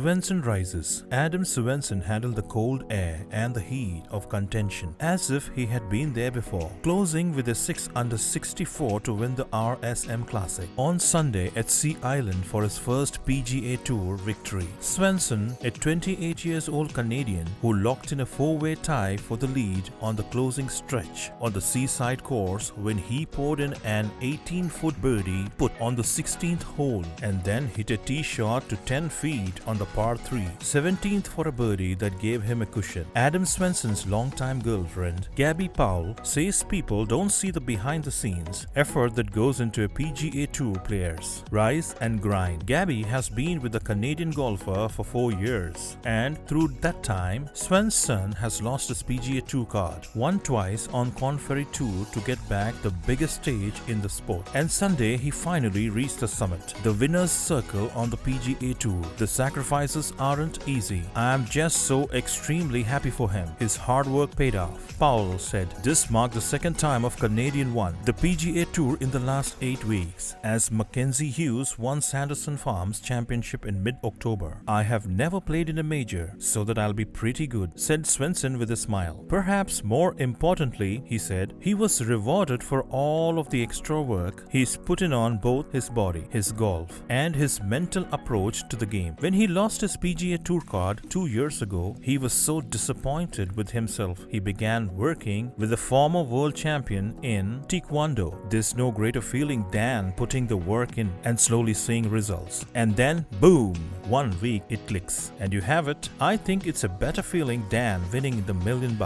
Svensson rises. Adam Svensson handled the cold air and the heat of contention as if he had been there before, closing with a 6 under 64 to win the RSM Classic on Sunday at Sea Island for his first PGA Tour victory. Svensson, a 28 years old Canadian who locked in a 4-way tie for the lead on the closing stretch on the Seaside course when he poured in an 18-foot birdie putt on the 16th hole and then hit a tee shot to 10 feet on the par 3, 17th for a birdie that gave him a cushion. Adam Svensson's longtime girlfriend, Gabby Powell, says people don't see the behind-the-scenes effort that goes into a PGA Tour player's rise and grind. Gabby has been with the Canadian golfer for 4 years, and through that time, Svensson has lost his PGA Tour card, won twice on Korn Ferry Tour to get back the biggest stage in the sport. And Sunday, he finally reached the summit, the winner's circle on the PGA Tour. The sacrifices aren't easy. I am just so extremely happy for him. His hard work paid off. Powell said, "This marked the second time of Canadian won the PGA Tour in the last 8 weeks, as Mackenzie Hughes won Sanderson Farms Championship in mid-October. I have never played in a major, so that I'll be pretty good," said Svensson with a smile. Perhaps more importantly, he said, he was rewarded for all of the extra work he's put in on both his body, his golf, and his mental approach to the game. When he lost his PGA Tour card 2 years ago, he was so disappointed with himself. He began working with the former world champion in Taekwondo. There's no greater feeling than putting the work in and slowly seeing results. And then, boom, 1 week it clicks. And you have it. I think it's a better feeling than winning the $1 million,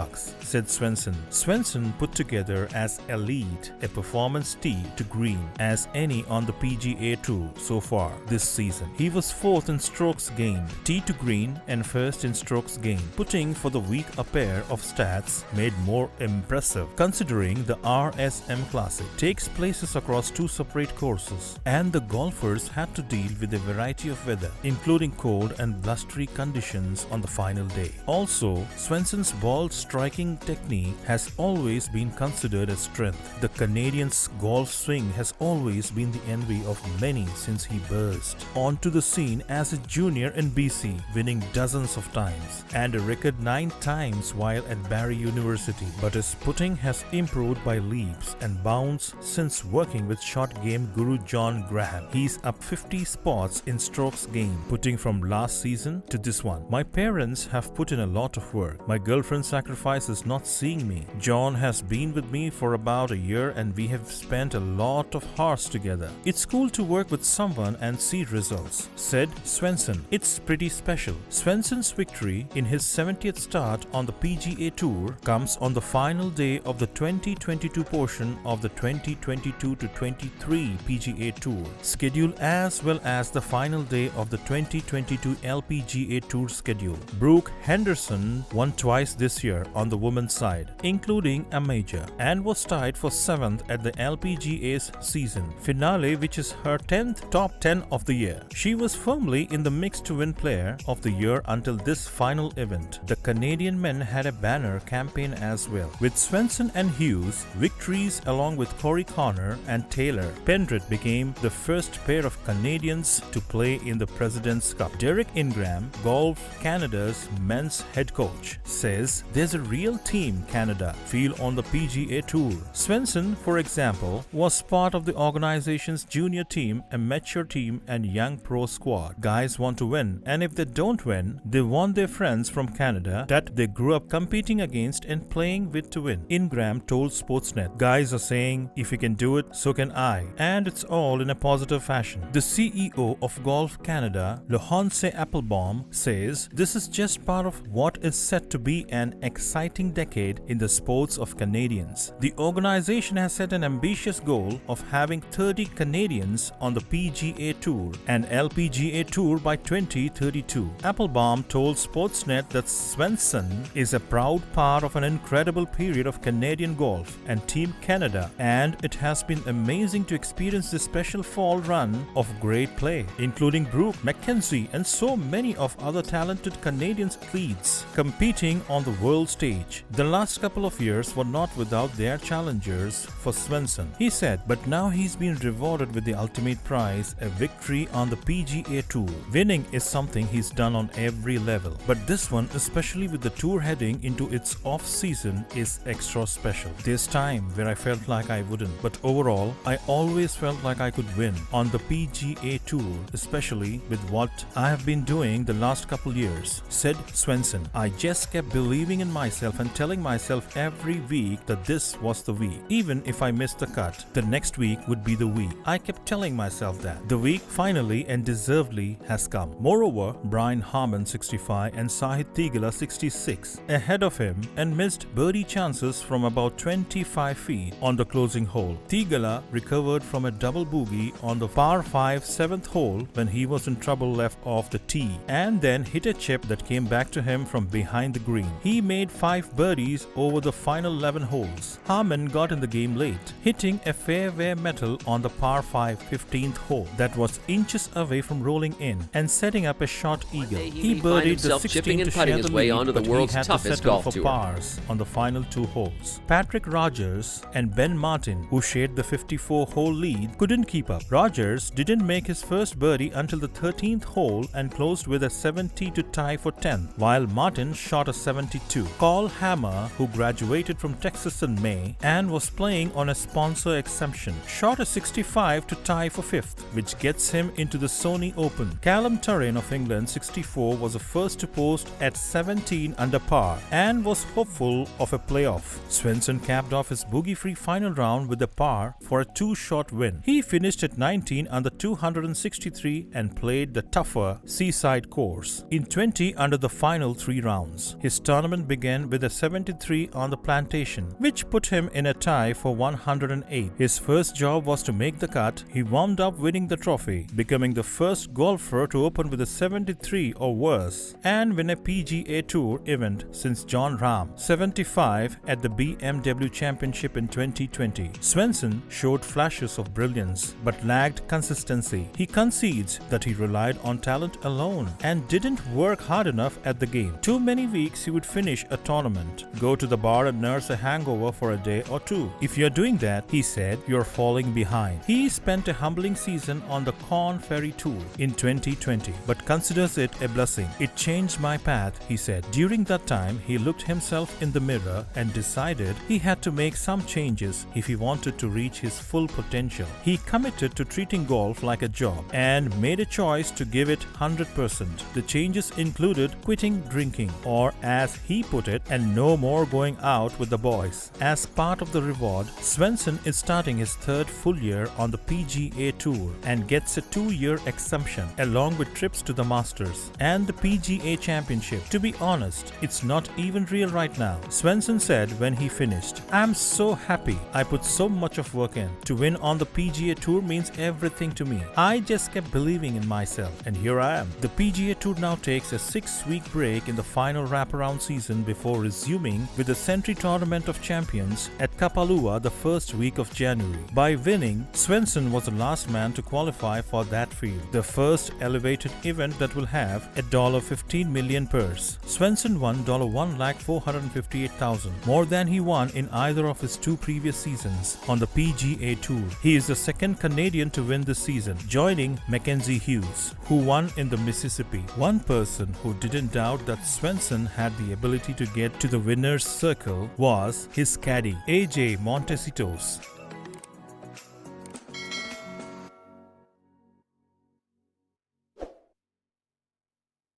said Svensson. Svensson put together as elite a performance tee to green as any on the PGA Tour so far this season. He was 4th in strokes gained, tee to green, and 1st in strokes gained, putting for the week a pair of stats made more impressive considering the RSM Classic takes places across 2 separate courses and the golfers had to deal with a variety of weather, including cold and blustery conditions on the final day. Also, Svensson's ball striking technique has always been considered a strength. The Canadian's golf swing has always been the envy of many since he burst onto the scene as a junior in BC, winning dozens of times and a record 9 times while at Barry University. But his putting has improved by leaps and bounds since working with short game guru John Graham. He's up 50 spots in strokes gained, putting from last season to this one. "My parents have put in a lot of work. My girlfriend sacrifices not seeing me. John has been with me for about a year and we have spent a lot of hours together. It's cool to work with someone and see results," said Svensson. It's pretty special. Svensson's victory in his 70th start on the PGA Tour comes on the final day of the 2022 portion of the 2022-23 PGA Tour schedule, as well as the final day of the 2022 LPGA Tour schedule. Brooke Henderson won twice this year on the women's side, including a major, and was tied for 7th at the LPGA's season finale, which is her 10th top 10 of the year. She was firmly in the mix to win Player of the Year until this final event. The Canadian men had a banner campaign as well, with Svensson and Hughes victories along with Corey Connor and Taylor. Pendrith became the first pair of Canadians to play in the President's Cup. Derek Ingram, Golf Canada's men's head coach, says there's a real Team Canada feel on the PGA Tour. Svensson, for example, was part of the organization's junior team, a mature team, and young pro squad. Guys want to win, and if they don't win, they want their friends from Canada that they grew up competing against and playing with to win. Ingram told Sportsnet, "Guys are saying, if you can do it, so can I. And it's all in a positive fashion." The CEO of Golf Canada, Laurence Applebaum, says this is just part of what is set to be an exciting decade in the sports of Canadians. The organization has set an ambitious goal of having 30 Canadians on the PGA Tour and LPGA Tour by 2032. Applebaum told Sportsnet that Svensson is a proud part of an incredible period of Canadian golf and Team Canada, and it has been amazing to experience this special fall run of great play, including Brooke Mackenzie Mackenzie, and so many of other talented Canadian athletes competing on the world stage. The last couple of years were not without their challengers for Svensson. He said, but now he's been rewarded with the ultimate prize, a victory on the PGA Tour. Winning is something he's done on every level, but this one, especially with the tour heading into its off-season, is extra special. There's time where I felt like I wouldn't, but overall, I always felt like I could win on the PGA Tour, especially with what I have been doing the last couple years, said Svensson. I just kept believing in myself and telling myself every week that this was the week. Even if I missed the cut, the next week would be the week. I kept telling myself that. The week finally and deservedly has come. Moreover, Brian Harman 65 and Sahith Theegala 66 ahead of him and missed birdie chances from about 25 feet on the closing hole. Theegala recovered from a double bogey on the par 5 7th hole when he was in trouble left off the tee, and then hit a chip that came back to him from behind the green. He made 5 birdies over the final 11 holes. Harman got in the game late, hitting a fairway metal on the par 5 15th hole that was inches away from rolling in and setting up a short eagle. He birdied the 16th to share the lead, but he had to settle for pars on the final 2 holes. Patrick Rogers and Ben Martin, who shared the 54-hole lead, couldn't keep up. Rogers didn't make his first birdie until the 13th hole and closed with a 70 to tie for 10th, while Martin shot a 72. Carl Hammer, who graduated from Texas in May and was playing on a sponsor exemption, shot a 65 to tie for 5th, which gets him into the Sony Open. Callum Turrin of England 64 was the first to post at 17 under par and was hopeful of a playoff. Svensson capped off his bogey-free final round with a par for a 2-shot win. He finished at 19 under 263 and played the tougher Seaside course in 20 under the final 3 rounds. His tournament began with a 73 on the Plantation, which put him in a tie for 108. His first job was to make the cut. He wound up winning the trophy, becoming the first golfer to open with a 73 or worse and win a PGA Tour event since John Rahm 75 at the BMW Championship in 2020. Svensson showed flashes of brilliance but lacked consistency. He concedes that he relied on talent alone and didn't work hard enough at the game. Too many weeks he would finish a tournament, go to the bar and nurse a hangover for a day or two. If you're doing that, he said, you're falling behind. He spent a humbling season on the Corn Ferry Tour in 2020, but considers it a blessing. It changed my path, he said. During that time, he looked himself in the mirror and decided he had to make some changes if he wanted to reach his full potential. He committed to treating golf like a job and made a choice to give it 100%. The changes included quitting drinking, or as he put it, and no more going out with the boys. As part of the reward, Svensson is starting his 3rd full year on the PGA Tour and gets a 2-year exemption along with trips to the Masters and the PGA Championship. To be honest, it's not even real right now, Svensson said when he finished. I'm so happy. I put so much of work in. To win on the PGA Tour means everything to me. I just kept believing in myself, and here I am. The PGA Tour now takes a 6-week break in the final wraparound season before resuming with the Century Tournament of Champions at Kapalua the first week of January. By winning, Svensson was the last man to qualify for that field, the first elevated event that will have a $15 million purse. Svensson won $1,458,000, more than he won in either of his 2 previous seasons on the PGA Tour. He is the 2nd Canadian to win this season, joining Mackenzie Hughes, who won in the Mississippi. One person who didn't doubt that Svensson had the ability to get to the winner's circle was his caddy, AJ Montecitos.